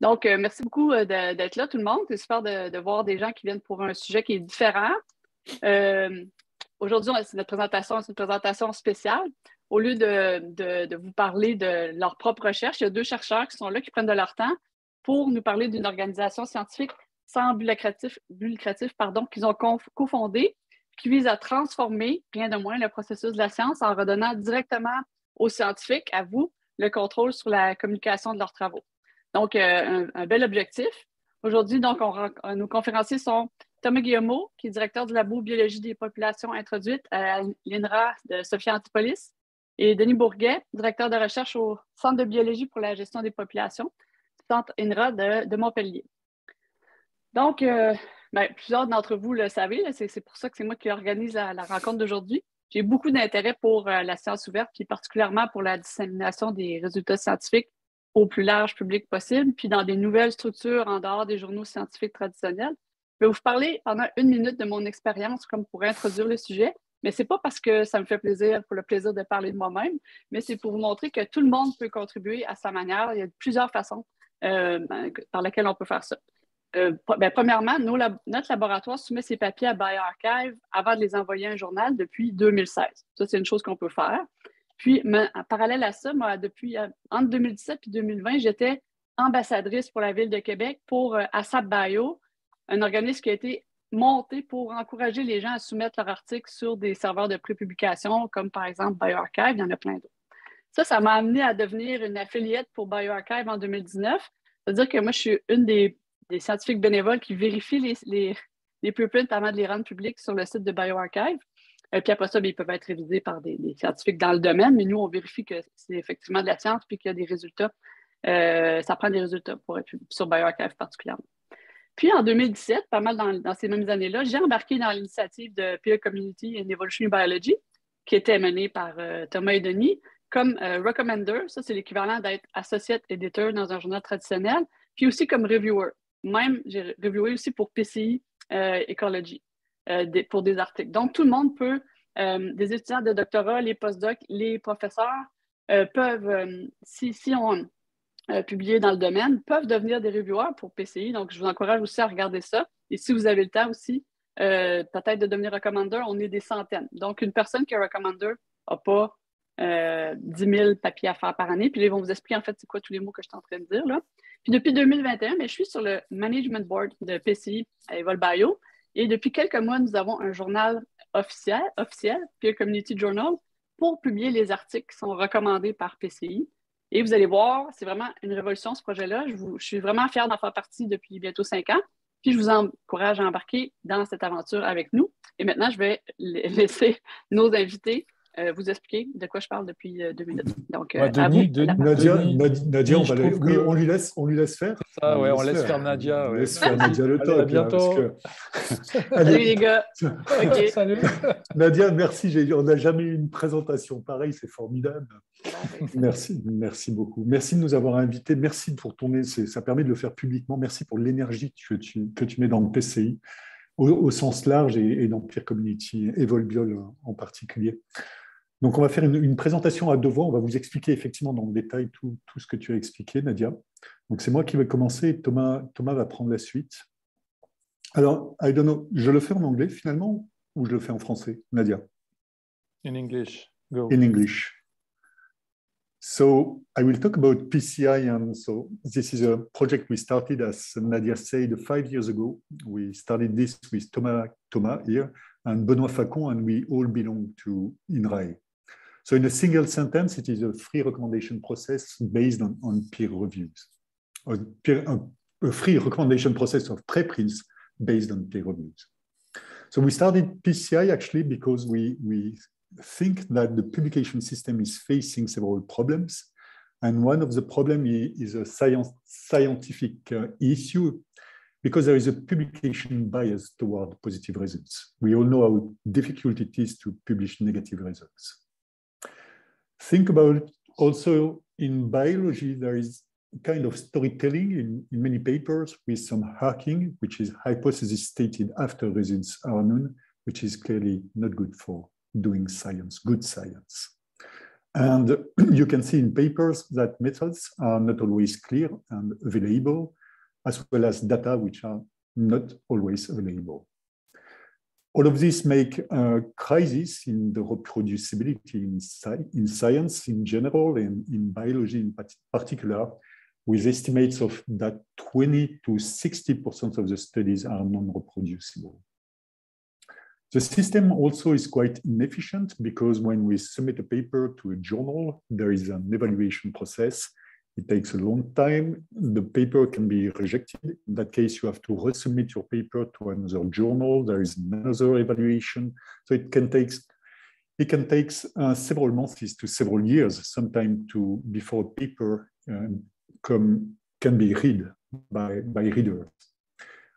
Donc, merci beaucoup d'être là, tout le monde. C'est super de voir des gens qui viennent pour un sujet qui est différent. Aujourd'hui, c'est une présentation spéciale. Au lieu de vous parler de leur propre recherche, il y a 2 chercheurs qui sont là, qui prennent de leur temps pour nous parler d'une organisation scientifique sans but lucratif, qu'ils ont cofondée, qui vise à transformer, rien de moins, le processus de la science en redonnant directement aux scientifiques, à vous, le contrôle sur la communication de leurs travaux. Donc, un bel objectif. Aujourd'hui, donc, nos conférenciers sont Thomas Guillemaud, qui est directeur du labo Biologie des populations introduites à l'INRA de Sophia Antipolis, et Denis Bourget, directeur de recherche au Centre de biologie pour la gestion des populations, Centre INRA de Montpellier. Donc, plusieurs d'entre vous le savez, c'est pour ça que c'est moi qui organise la rencontre d'aujourd'hui. J'ai beaucoup d'intérêt pour la science ouverte, puis particulièrement pour la dissémination des résultats scientifiques au plus large public possible, puis dans des nouvelles structures en dehors des journaux scientifiques traditionnels. Je vais vous parler pendant 1 minute de mon expérience comme pour introduire le sujet, mais ce n'est pas parce que ça me fait plaisir, pour le plaisir de parler de moi-même, mais c'est pour vous montrer que tout le monde peut contribuer à sa manière. Il y a plusieurs façons par lesquelles on peut faire ça. Premièrement, notre laboratoire soumet ses papiers à bioRxiv avant de les envoyer à un journal depuis 2016. Ça, c'est une chose qu'on peut faire. Puis, en parallèle à ça, moi, entre 2017 et 2020, j'étais ambassadrice pour la Ville de Québec pour ASAP Bio, un organisme qui a été monté pour encourager les gens à soumettre leurs articles sur des serveurs de prépublication, comme par exemple bioRxiv, il y en a plein d'autres. Ça m'a amené à devenir une affiliate pour bioRxiv en 2019. C'est-à-dire que moi, je suis une des scientifiques bénévoles qui vérifient les preprints avant de les rendre publics sur le site de bioRxiv. Puis après ça, ils peuvent être révisés par des scientifiques dans le domaine, mais nous, on vérifie que c'est effectivement de la science puis qu'il y a des résultats. Ça prend des résultats pour être publié sur bioRxiv particulièrement. Puis en 2017, pas mal dans ces mêmes années-là, j'ai embarqué dans l'initiative de Peer Community and Evolutionary Biology, qui était menée par Thomas et Denis, comme recommender. Ça, c'est l'équivalent d'être associate editor dans un journal traditionnel, puis aussi comme reviewer. Même, j'ai reviewé aussi pour PCI Ecology, pour des articles. Donc, tout le monde peut, des étudiants de doctorat, les postdocs, les professeurs peuvent, si on publié dans le domaine, peuvent devenir des reviewers pour PCI. Donc, je vous encourage aussi à regarder ça. Et si vous avez le temps aussi, peut-être de devenir recommender, on est des centaines. Donc, une personne qui est recommender n'a pas 10 000 papiers à faire par année. Puis là, ils vont vous expliquer en fait c'est quoi tous les mots que je suis en train de dire là. Puis depuis 2021, je suis sur le Management Board de PCI à EvolBio. Et depuis quelques mois, nous avons un journal officiel, Peer Community Journal, pour publier les articles qui sont recommandés par PCI. Et vous allez voir, c'est vraiment une révolution, ce projet-là. Je suis vraiment fière d'en faire partie depuis bientôt 5 ans. Puis je vous encourage à embarquer dans cette aventure avec nous. Et maintenant, je vais laisser nos invités vous expliquer de quoi je parle depuis 2 minutes. Donc, Denis, Nadia, on lui laisse faire. Ça, on laisse faire Nadia. On laisse faire Nadia le top. À bientôt. Salut les gars. Okay. Salut. Nadia, merci. On n'a jamais eu une présentation pareille, c'est formidable. Merci beaucoup. Merci de nous avoir invités. Merci pour ton aide. Ça permet de le faire publiquement. Merci pour l'énergie que tu mets dans le PCI au sens large et dans Peer Community, EvolBiol en particulier. Donc, on va faire une présentation à 2 voix. On va vous expliquer effectivement dans le détail tout ce que tu as expliqué, Nadia. Donc, c'est moi qui vais commencer et Thomas va prendre la suite. Alors, I don't know, je le fais en anglais finalement ou je le fais en français, Nadia? In English. Go. In English. So, I will talk about PCI. And so, this is a project we started, as Nadia said, 5 years ago. We started this with Thomas here and Benoît Facon, and we all belong to INRAE. So in a single sentence, it is a free recommendation process based on peer reviews. A free recommendation process of preprints based on peer reviews. So we started PCI actually because we think that the publication system is facing several problems. And one of the problems is a scientific issue because there is a publication bias toward positive results. We all know how difficult it is to publish negative results. Think about also in biology, there is kind of storytelling in many papers with some hacking, which is hypothesis stated after results are known, which is clearly not good for doing science, good science. And you can see in papers that methods are not always clear and available, as well as data which are not always available. All of this make a crisis in the reproducibility in science in general and in biology in particular, with estimates of that 20 to 60% of the studies are non-reproducible. The system also is quite inefficient because when we submit a paper to a journal, there is an evaluation process. It takes a long time. The paper can be rejected. In that case, you have to resubmit your paper to another journal. There is another evaluation. So it can take several months to several years, sometimes before a paper can be read by readers.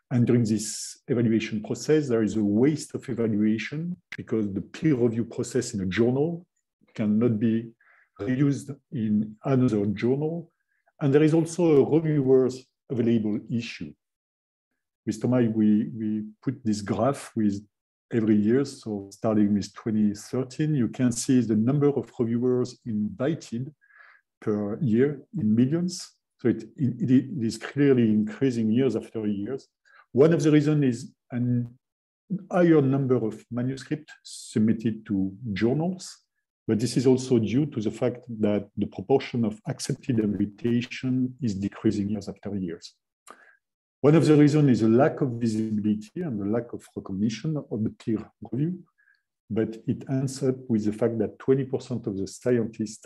And during this evaluation process, there is a waste of evaluation because the peer review process in a journal cannot be reused in another journal. And there is also a reviewers available issue. With Thomas, we put this graph with every year. So starting with 2013, you can see the number of reviewers invited per year in millions. So it is clearly increasing years after years. One of the reasons is a higher number of manuscripts submitted to journals, but this is also due to the fact that the proportion of accepted invitation is decreasing years after years. One of the reasons is a lack of visibility and the lack of recognition of the peer review, but it ends up with the fact that 20% of the scientists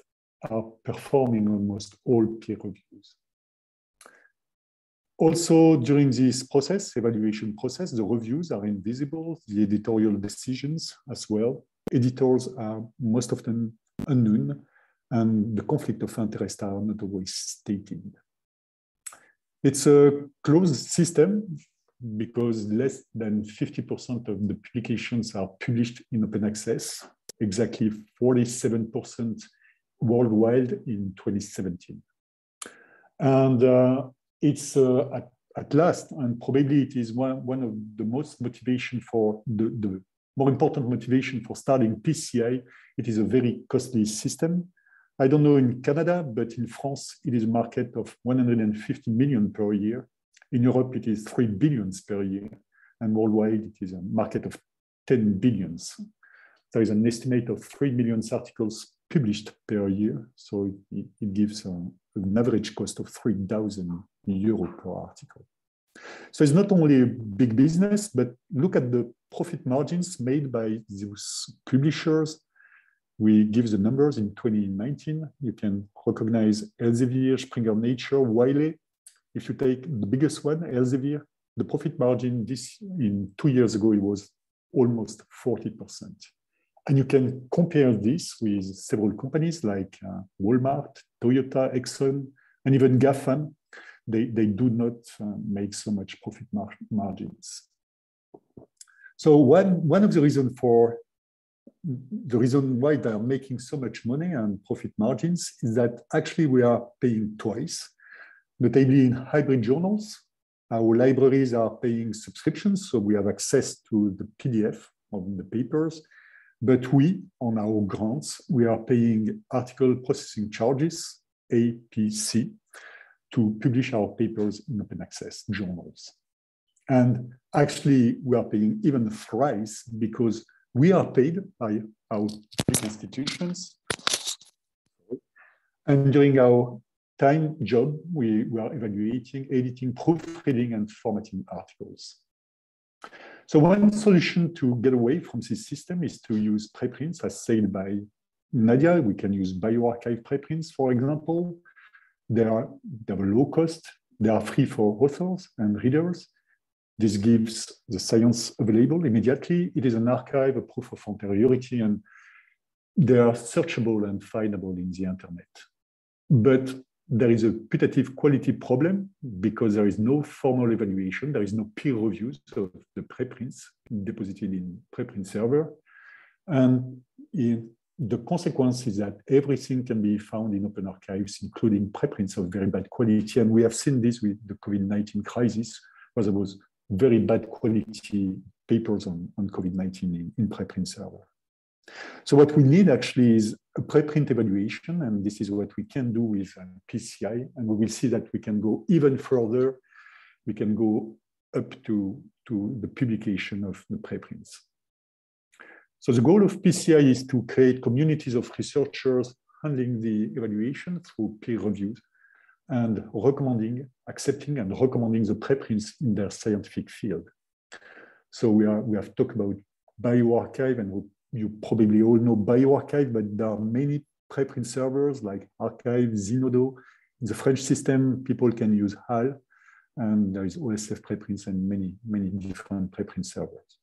are performing almost all peer reviews. Also, during this process, evaluation process, the reviews are invisible, the editorial decisions as well. Editors are most often unknown, and the conflict of interest are not always stated. It's a closed system because less than 50% of the publications are published in open access, exactly 47% worldwide in 2017. And it's at last, and probably it is one of the most motivation for the more important motivation for starting PCI. It is a very costly system. I don't know in Canada, but in France, it is a market of 150 million per year. In Europe, it is 3 billions per year. And worldwide, it is a market of 10 billions. There is an estimate of 3 million articles published per year. So it gives an average cost of 3,000 euro per article. So it's not only a big business, but look at the profit margins made by those publishers. We give the numbers in 2019. You can recognize Elsevier, Springer Nature, Wiley. If you take the biggest one, Elsevier, the profit margin in 2 years ago, it was almost 40%. And you can compare this with several companies like Walmart, Toyota, Exxon, and even GAFAM. They do not make so much profit margins. So one of the reasons why they are making so much money and profit margins is that actually we are paying twice, notably in hybrid journals. Our libraries are paying subscriptions, so we have access to the PDF of the papers. But we, on our grants, we are paying article processing charges, APC, to publish our papers in open access journals. And actually, we are paying even thrice because we are paid by our institutions. And during our time job, we are evaluating, editing, proofreading, and formatting articles. So one solution to get away from this system is to use preprints, as said by Nadia. We can use bioRxiv preprints, for example. They have a low cost. They are free for authors and readers. This gives the science available immediately. It is an archive, a proof of anteriority, and they are searchable and findable in the internet. But there is a putative quality problem because there is no formal evaluation. There is no peer reviews of the preprints deposited in preprint server. And the consequence is that everything can be found in open archives, including preprints of very bad quality. And we have seen this with the COVID-19 crisis, where there was very bad quality papers on COVID-19 in preprint server. So what we need actually is a preprint evaluation, and this is what we can do with PCI, and we will see that we can go even further. We can go up to the publication of the preprints. So the goal of PCI is to create communities of researchers handling the evaluation through peer reviews and accepting and recommending the preprints in their scientific field. So we have talked about bioRxiv, and you probably all know bioRxiv, but there are many preprint servers like Archive, Zenodo. In the French system, people can use HAL, and there is OSF preprints and many different preprint servers.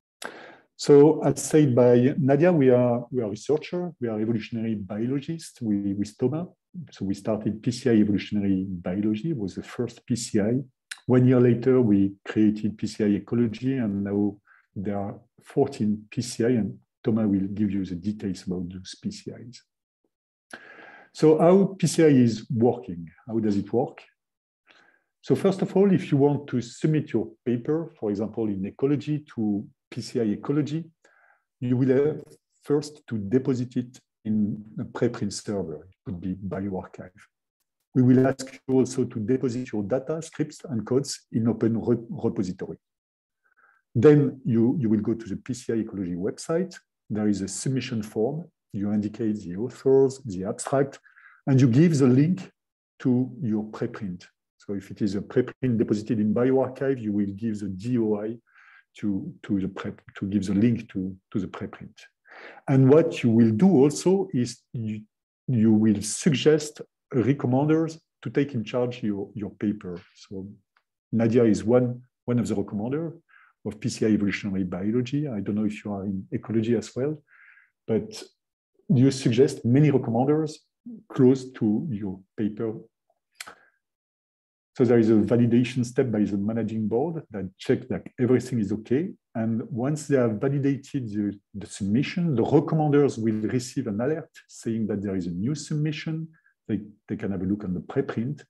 So as said by Nadia, we are researchers, we are evolutionary biologists with Thomas. So we started PCI Evolutionary Biology, it was the first PCI. 1 year later, we created PCI Ecology, and now there are 14 PCI, and Thomas will give you the details about those PCIs. So how PCI is working, how does it work? So first of all, if you want to submit your paper, for example, in ecology to PCI Ecology, you will have first to deposit it in a preprint server. It could be bioRxiv. We will ask you also to deposit your data, scripts, and codes in open repository. Then you will go to the PCI Ecology website. There is a submission form. You indicate the authors, the abstract, and you give the link to your preprint. So if it is a preprint deposited in bioRxiv, you will give the DOI to give the link to the preprint. And what you will do also is you will suggest recommenders to take in charge your paper. So Nadia is one of the recommenders of PCI Evolutionary Biology. I don't know if you are in ecology as well, but you suggest many recommenders close to your paper. So there is a validation step by the managing board that checks that everything is okay. And once they have validated the submission, the recommenders will receive an alert saying that there is a new submission. They can have a look on the preprint,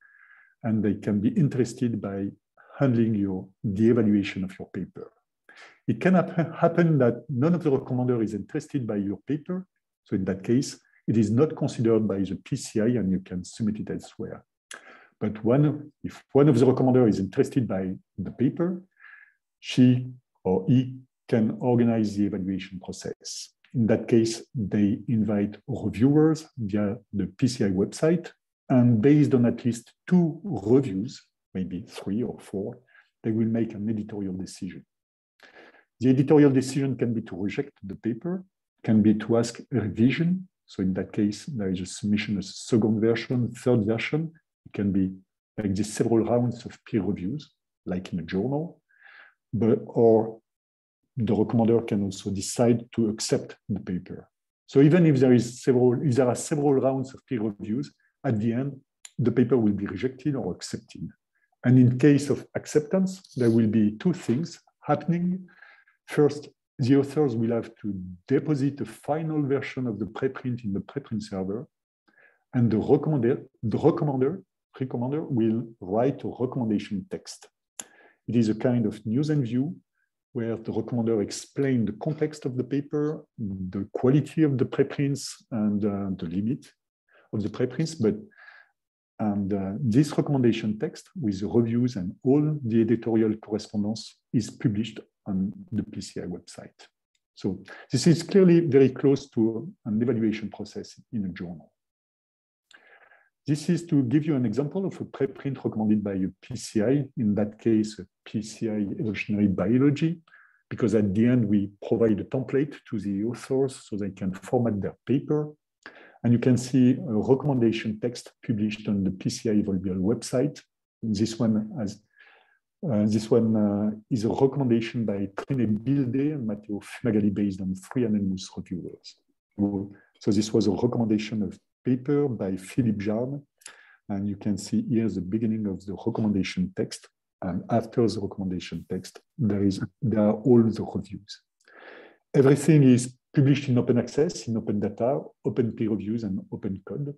and they can be interested by handling the evaluation of your paper. It can happen that none of the recommender is interested by your paper. So in that case, it is not considered by the PCI, and you can submit it elsewhere. But if one of the recommender is interested by the paper, she or he can organize the evaluation process. In that case, they invite reviewers via the PCI website, and based on at least 2 reviews, maybe 3 or 4, they will make an editorial decision. The editorial decision can be to reject the paper, can be to ask a revision. So in that case, there is a submission, a second version, third version. It can be like this several rounds of peer reviews, like in a journal, or the recommender can also decide to accept the paper. So even if there are several rounds of peer reviews, at the end, the paper will be rejected or accepted. And in case of acceptance, there will be 2 things happening. First, the authors will have to deposit a final version of the preprint in the preprint server, and the recommender will write a recommendation text. It is a kind of news and view where the recommender explains the context of the paper, the quality of the preprints, and the limit of the preprints. This recommendation text with the reviews and all the editorial correspondence is published on the PCI website. So this is clearly very close to an evaluation process in a journal. This is to give you an example of a preprint recommended by a PCI, in that case, a PCI Evolutionary Biology, because at the end, we provide a template to the authors so they can format their paper. And you can see a recommendation text published on the PCI Evolbial website. This one is a recommendation by Trine Bilde and Matteo Fumagalli based on 3 anonymous reviewers. So this was a recommendation of paper by Philippe Jarne, and you can see here the beginning of the recommendation text, and after the recommendation text, there are all the reviews. Everything is published in open access, in open data, open peer reviews, and open code,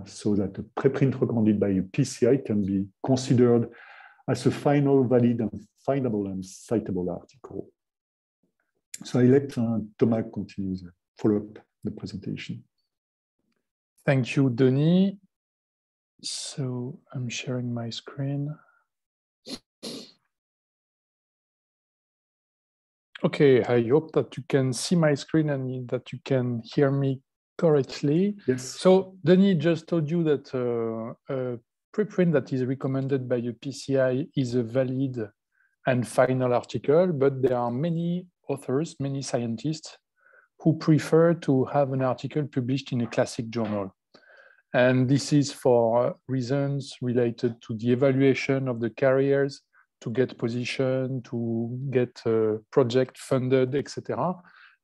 so that a preprint recommended by a PCI can be considered as a final, valid, and findable and citable article. So I let Thomas continue follow up the presentation. Thank you, Denis. So I'm sharing my screen. Okay, I hope that you can see my screen and that you can hear me correctly. Yes. So Denis just told you that a preprint that is recommended by a PCI is a valid and final article, but there are many authors, many scientists who prefer to have an article published in a classic journal. And this is for reasons related to the evaluation of the carriers, to get position, to get project funded, etc.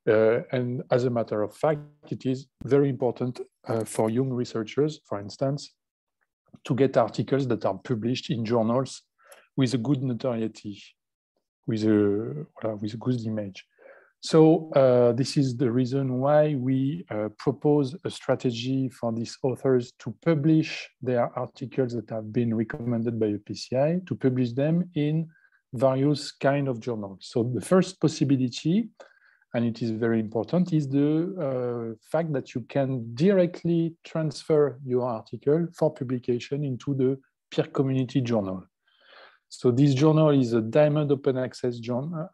And as a matter of fact, it is very important for young researchers, for instance, to get articles that are published in journals with a good notoriety, with a good image. So this is the reason why we propose a strategy for these authors to publish their articles that have been recommended by a PCI, to publish them in various kind of journals. So the first possibility, and it is very important, is the fact that you can directly transfer your article for publication into the peer community journal. So this journal is a Diamond Open Access journal,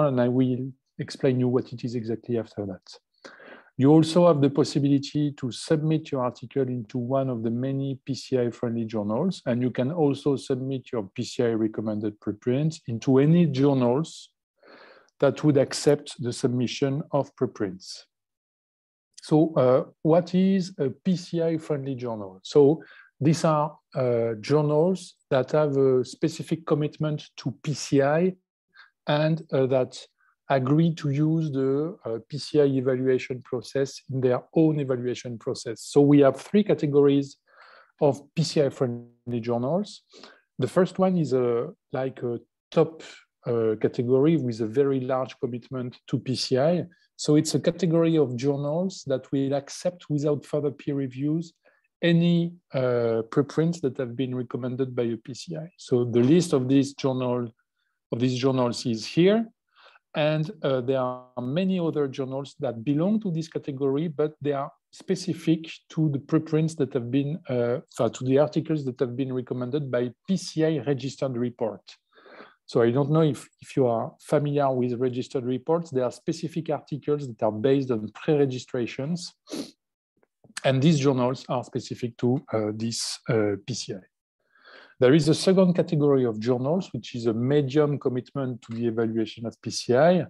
and I will explain you what it is exactly after that. You also have the possibility to submit your article into one of the many PCI-friendly journals, and you can also submit your PCI-recommended preprints into any journals that would accept the submission of preprints. So what is a PCI-friendly journal? So these are journals that have a specific commitment to PCI and that agree to use the PCI evaluation process in their own evaluation process. So we have three categories of PCI-friendly journals. The first one is like a top category with a very large commitment to PCI. So it's a category of journals that will accept without further peer reviews any preprints that have been recommended by a PCI. So the list of these journals is here, and there are many other journals that belong to this category, but they are specific to the preprints that have been, to the articles that have been recommended by PCI registered report. So I don't know if you are familiar with registered reports. There are specific articles that are based on pre-registrations, and these journals are specific to this PCI. There is a second category of journals, which is a medium commitment to the evaluation of PCI.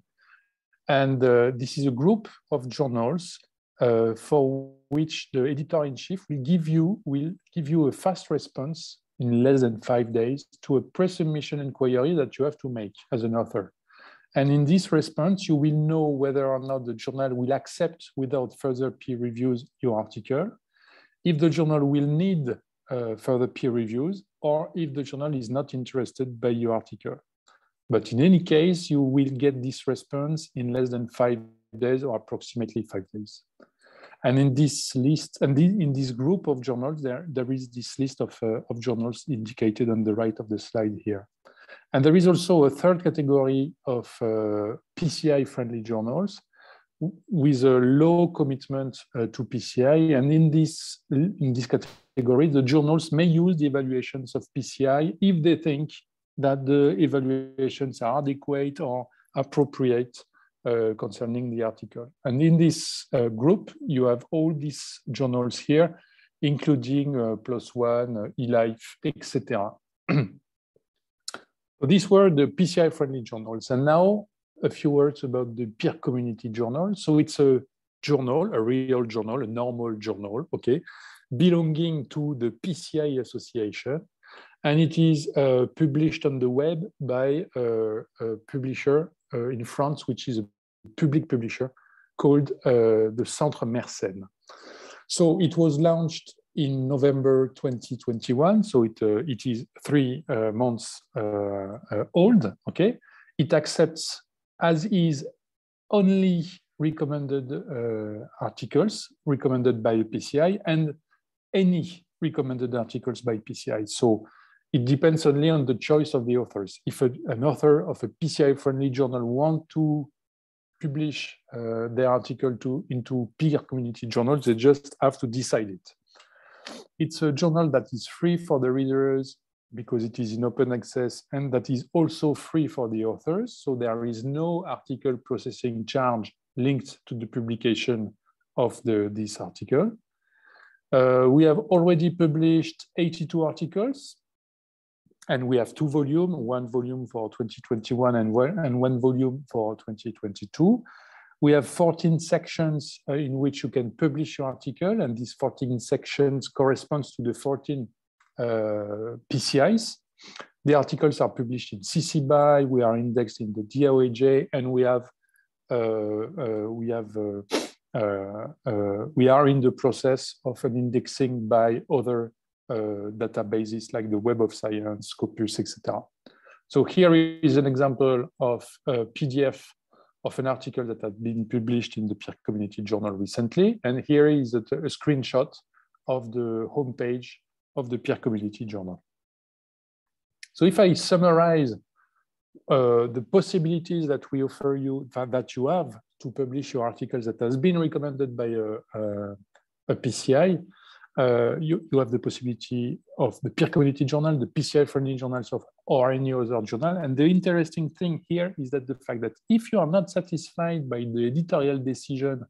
And this is a group of journals for which the editor-in-chief will give you a fast response in less than 5 days to a pre-submission inquiry that you have to make as an author. And in this response, you will know whether or not the journal will accept without further peer reviews your article, if the journal will need further peer reviews, or if the journal is not interested by your article. But in any case, you will get this response in less than 5 days or approximately 5 days. And in this list, and in this group of journals, there is this list of journals indicated on the right of the slide here. And there is also a third category of PCI-friendly journals with a low commitment to PCI. And in this category, the journals may use the evaluations of PCI if they think that the evaluations are adequate or appropriate concerning the article. And in this group, you have all these journals here, including PLOS ONE, eLife, etc. So these were the PCI-friendly journals. And now a few words about the peer community journal. So it's a journal, a real journal, a normal journal, okay, belonging to the PCI Association. And it is published on the web by a publisher in France, which is a public publisher called the Centre Mersenne. So it was launched in November 2021, so it is 3 months old, okay? It accepts as is only recommended articles recommended by a PCI and any recommended articles by PCI. So it depends only on the choice of the authors. If an author of a PCI-friendly journal wants to publish their article into peer community journals. They just have to decide it. It's a journal that is free for the readers because it is in open access, and that is also free for the authors. So there is no article processing charge linked to the publication of this article. We have already published 82 articles, and we have 2 volumes, 1 volume for 2021 and one volume for 2022. We have 14 sections in which you can publish your article, and these 14 sections corresponds to the 14 PCIs. The articles are published in CC BY, we are indexed in the DOAJ, and we are in the process of an indexing by other databases like the Web of Science, Scopus, etc. So here is an example of a PDF of an article that had been published in the peer community journal recently. And here is a screenshot of the homepage of the peer community journal. So if I summarize the possibilities that we offer you, that you have to publish your articles that has been recommended by a PCI, you have the possibility of the peer community journal, the PCI-friendly journals or any other journal. And the interesting thing here is that the fact that if you are not satisfied by the editorial decision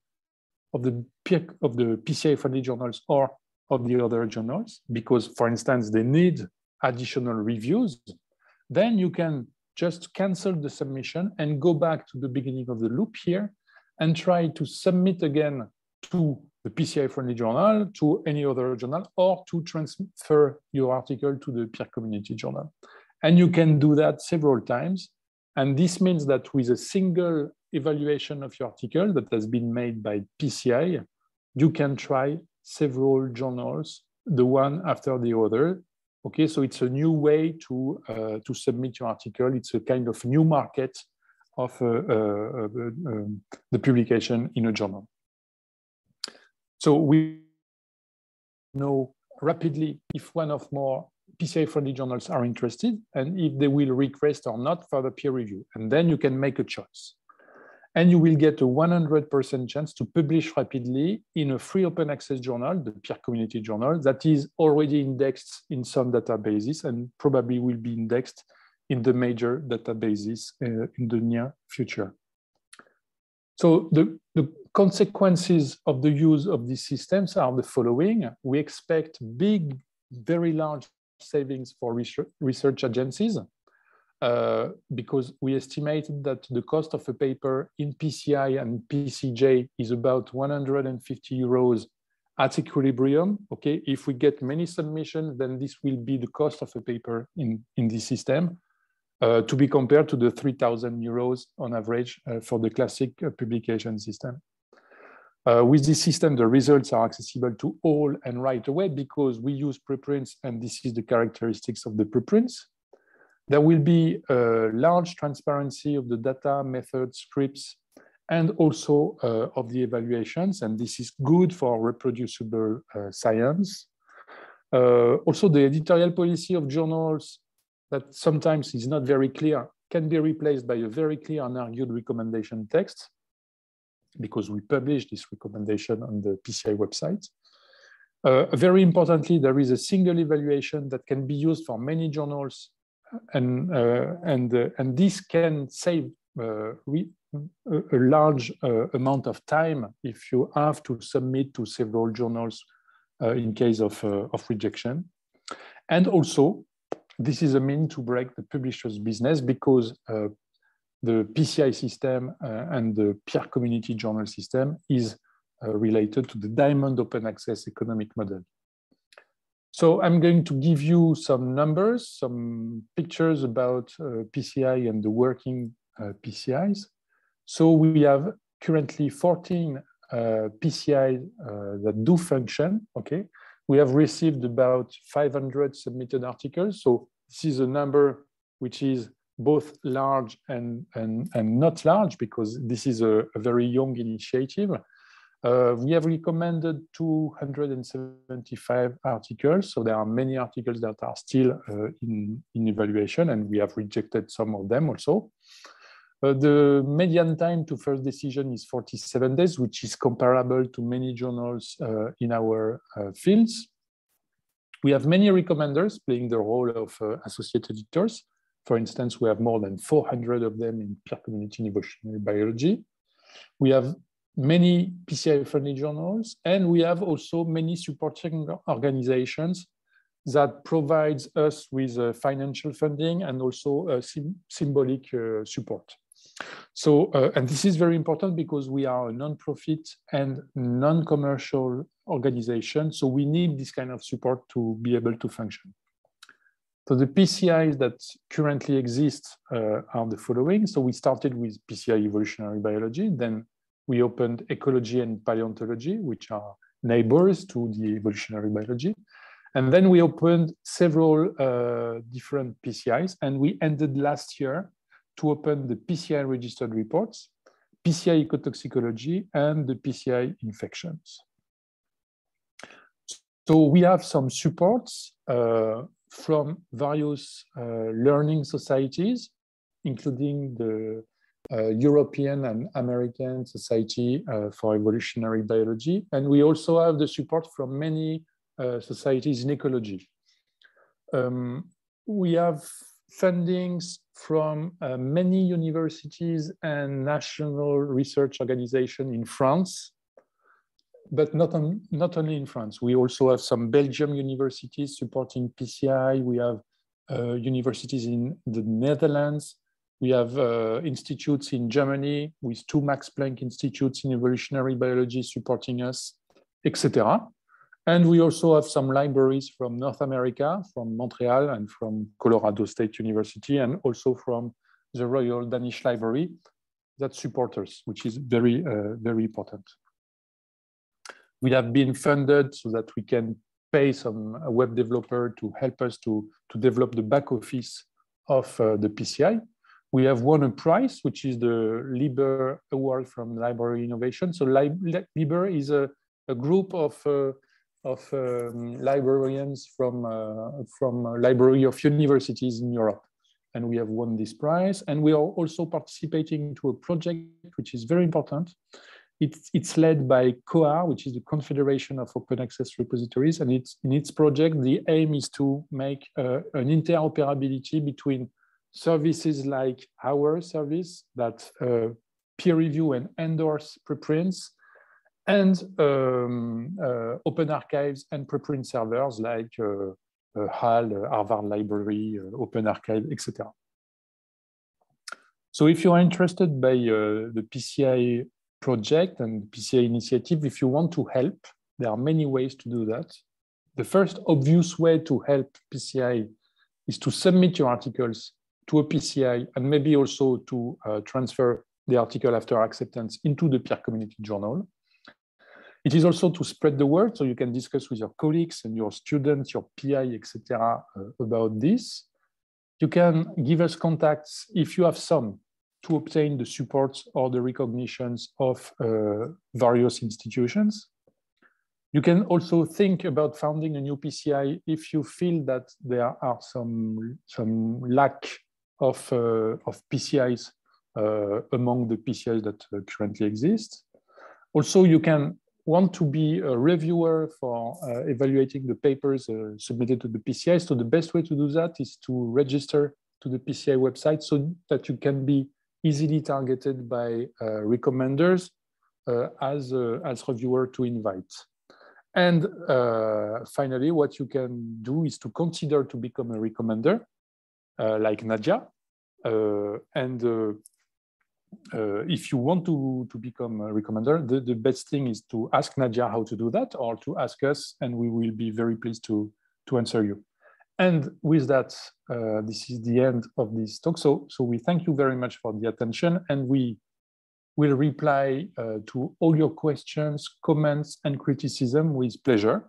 of the PCI-friendly journals or of the other journals, because, for instance, they need additional reviews, then you can just cancel the submission and go back to the beginning of the loop here and try to submit again to the PCI-friendly journal, to any other journal, or to transfer your article to the peer community journal. And you can do that several times. And this means that with a single evaluation of your article that has been made by PCI, you can try several journals, the one after the other. Okay, so it's a new way to submit your article. It's a kind of new market of the publication in a journal. So we know rapidly if one of more PCI-friendly journals are interested and if they will request or not for the peer review. And then you can make a choice. And you will get a 100% chance to publish rapidly in a free open access journal, the peer community journal, that is already indexed in some databases and probably will be indexed in the major databases in the near future. So the consequences of the use of these systems are the following. We expect big, very large savings for research agencies, because we estimated that the cost of a paper in PCI and PCJ is about 150 euros at equilibrium. Okay, if we get many submissions, then this will be the cost of a paper in this system, to be compared to the 3,000 euros on average for the classic publication system. With this system, the results are accessible to all and right away because we use preprints, and this is the characteristics of the preprints. There will be a large transparency of the data, methods, scripts, and also of the evaluations, and this is good for reproducible science. Also, the editorial policy of journals that sometimes is not very clear can be replaced by a very clear and argued recommendation text, because we publish this recommendation on the PCI website. Very importantly, there is a single evaluation that can be used for many journals, and this can save a large amount of time if you have to submit to several journals in case of rejection. And also, this is a mean to break the publisher's business because the PCI system and the peer community journal system is related to the diamond open access economic model. So I'm going to give you some numbers, some pictures about PCI and the working PCIs. So we have currently 14 PCIs that do function, okay? We have received about 500 submitted articles. So this is a number which is both large and not large, because this is a very young initiative. We have recommended 275 articles. So there are many articles that are still in evaluation, and we have rejected some of them also. The median time to first decision is 47 days, which is comparable to many journals in our fields. We have many recommenders playing the role of associate editors. For instance, we have more than 400 of them in peer community in evolutionary biology. We have many PCI-friendly journals, and we have also many supporting organizations that provides us with financial funding and also symbolic support. So, and this is very important because we are a non-profit and non-commercial organization, so we need this kind of support to be able to function. So the PCIs that currently exist are the following. So we started with PCI evolutionary biology, then we opened ecology and paleontology, which are neighbors to the evolutionary biology. And then we opened several different PCIs, and we ended last year to open the PCI registered reports, PCI ecotoxicology, and the PCI infections. So we have some supports from various learning societies, including the European and American Society for Evolutionary Biology. And we also have the support from many societies in ecology. We have fundings from many universities and national research organizations in France, but not only in France. We also have some Belgium universities supporting PCI. We have universities in the Netherlands. We have institutes in Germany with 2 Max Planck institutes in evolutionary biology supporting us, etc. And we also have some libraries from North America, from Montreal and from Colorado State University, and also from the Royal Danish Library that support us, which is very, very important. We have been funded so that we can pay some web developer to help us to develop the back office of the PCI. We have won a prize, which is the Liber Award from Library Innovation. So Liber is a group of librarians from library of universities in Europe, and we have won this prize. And we are also participating to a project which is very important. It's led by COA, which is the Confederation of Open Access Repositories, and in its project, the aim is to make an interoperability between services like our service that peer review and endorse preprints, and open archives and preprint servers like HAL, Harvard Library, Open Archive, etc. So if you are interested by the PCI project and PCI initiative, if you want to help, there are many ways to do that. The first obvious way to help PCI is to submit your articles to a PCI and maybe also to transfer the article after acceptance into the peer community journal. It is also to spread the word, so you can discuss with your colleagues and your students, your PI, etc. About this. You can give us contacts if you have some to obtain the support or the recognitions of various institutions. You can also think about founding a new PCI if you feel that there are some lack of PCIs among the PCIs that currently exist. Also, you can want to be a reviewer for evaluating the papers submitted to the PCI. So the best way to do that is to register to the PCI website so that you can be easily targeted by recommenders as reviewer to invite. And finally, what you can do is to consider to become a recommender, like Nadia. If you want to become a recommender, the best thing is to ask Nadia how to do that, or to ask us, and we will be very pleased to answer you. And with that, this is the end of this talk. So we thank you very much for the attention, and we will reply to all your questions, comments, and criticism with pleasure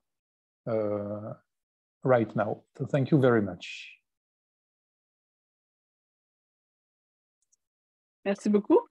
right now. So thank you very much. Merci beaucoup.